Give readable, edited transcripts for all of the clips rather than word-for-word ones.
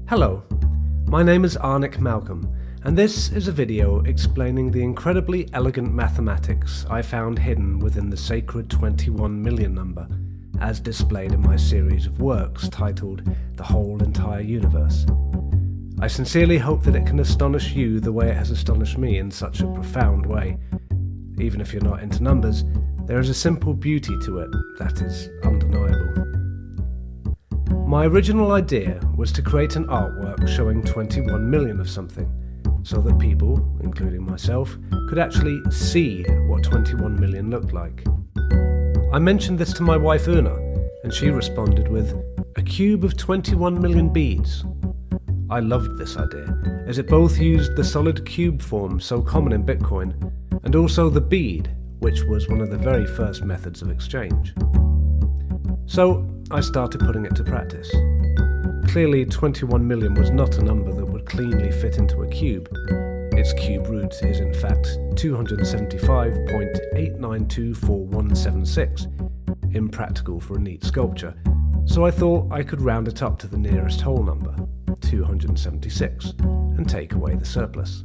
Hello, my name is Anik Malcolm, and this is a video explaining the incredibly elegant mathematics I found hidden within the sacred 21 million number, as displayed in my series of works titled The Whole Entire Universe. I sincerely hope that it can astonish you the way it has astonished me in such a profound way. Even if you're not into numbers, there is a simple beauty to it that is undeniable. My original idea was to create an artwork showing 21 million of something, so that people, including myself, could actually see what 21 million looked like. I mentioned this to my wife Una, and she responded with, "A cube of 21 million beads." I loved this idea, as it both used the solid cube form so common in Bitcoin, and also the bead, which was one of the very first methods of exchange. So I started putting it to practice. Clearly 21 million was not a number that would cleanly fit into a cube. Its cube root is in fact 275.8924176, impractical for a neat sculpture, so I thought I could round it up to the nearest whole number, 276, and take away the surplus.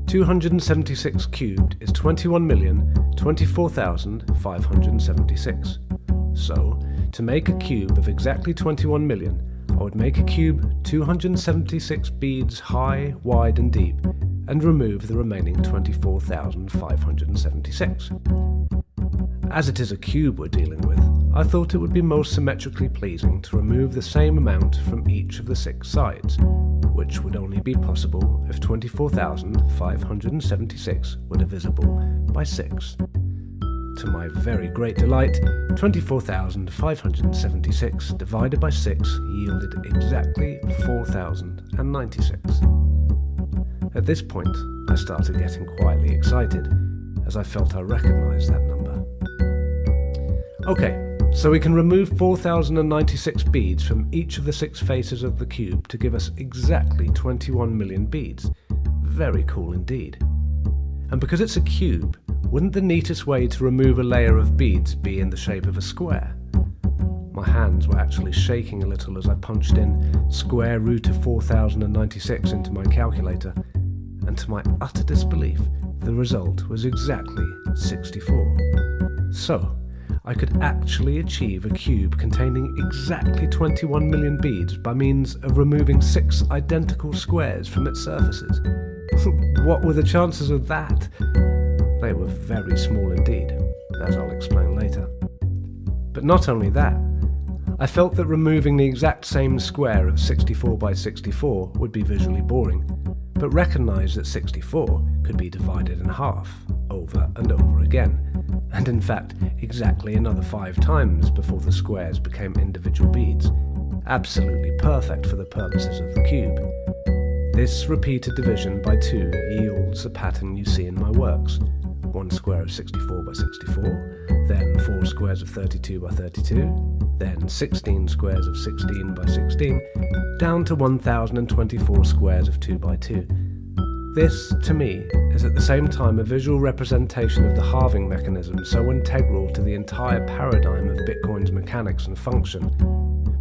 276 cubed is 21,024,576. So, to make a cube of exactly 21 million, I would make a cube 276 beads high, wide and deep, and remove the remaining 24,576. As it is a cube we're dealing with, I thought it would be most symmetrically pleasing to remove the same amount from each of the 6 sides, which would only be possible if 24,576 were divisible by 6. To my very great delight, 24,576 divided by 6 yielded exactly 4,096. At this point, I started getting quietly excited, as I felt I recognised that number. Okay, so we can remove 4,096 beads from each of the 6 faces of the cube to give us exactly 21 million beads. Very cool indeed. And because it's a cube, wouldn't the neatest way to remove a layer of beads be in the shape of a square? My hands were actually shaking a little as I punched in square root of 4,096 into my calculator, and to my utter disbelief, the result was exactly 64. So, I could actually achieve a cube containing exactly 21 million beads by means of removing 6 identical squares from its surfaces. What were the chances of that? They were very small indeed, as I'll explain later. But not only that, I felt that removing the exact same square of 64 by 64 would be visually boring, but recognised that 64 could be divided in half, over and over again, and in fact exactly another 5 times before the squares became individual beads, absolutely perfect for the purposes of the cube. This repeated division by 2 yields the pattern you see in my works. 1 square of 64 by 64, then 4 squares of 32 by 32, then 16 squares of 16 by 16, down to 1024 squares of 2 by 2. This, to me, is at the same time a visual representation of the halving mechanism so integral to the entire paradigm of Bitcoin's mechanics and function,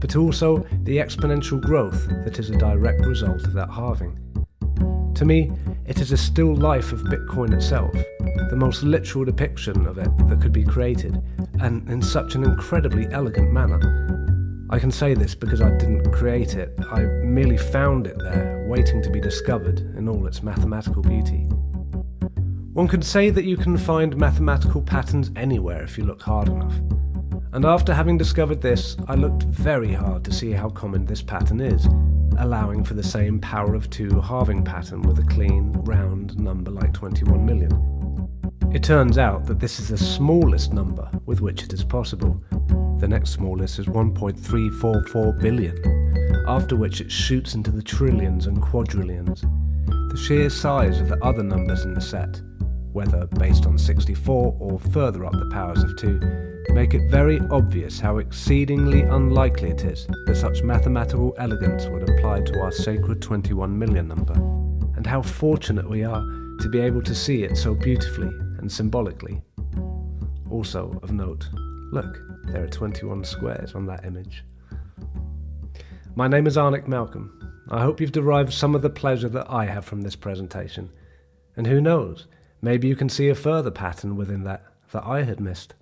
but also the exponential growth that is a direct result of that halving. To me, it is a still life of Bitcoin itself, the most literal depiction of it that could be created, and in such an incredibly elegant manner. I can say this because I didn't create it, I merely found it there, waiting to be discovered in all its mathematical beauty. One could say that you can find mathematical patterns anywhere if you look hard enough. And after having discovered this, I looked very hard to see how common this pattern is, allowing for the same power of 2 halving pattern with a clean, round number like 21 million. It turns out that this is the smallest number with which it is possible. The next smallest is 1.344 billion, after which it shoots into the trillions and quadrillions. The sheer size of the other numbers in the set, whether based on 64 or further up the powers of 2, make it very obvious how exceedingly unlikely it is that such mathematical elegance would apply to our sacred 21 million number, and how fortunate we are to be able to see it so beautifully and symbolically. Also of note, look, there are 21 squares on that image. My name is Anik Malcolm. I hope you've derived some of the pleasure that I have from this presentation. And who knows, maybe you can see a further pattern within that I had missed.